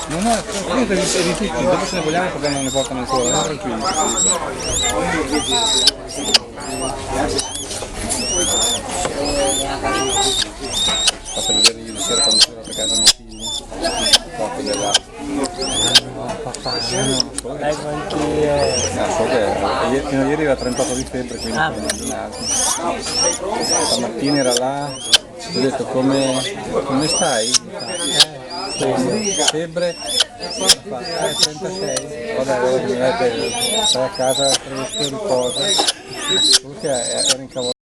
Non è, qui è di tutti, dopo se ne vogliamo il problema non ne portano ancora, non tranquilli. Fatto vedere ieri sera quando sono arrivato a casa mia figlia, porto della... Papà, So che, leggo anche... so che fino a ieri aveva 38 di febbre, quindi non immaginavo. Stamattina era là, ho detto come stai? Febbre? Fa, 36. Vabbè, allora mi stai a casa, fresco, riposa. Comunque era incavolato.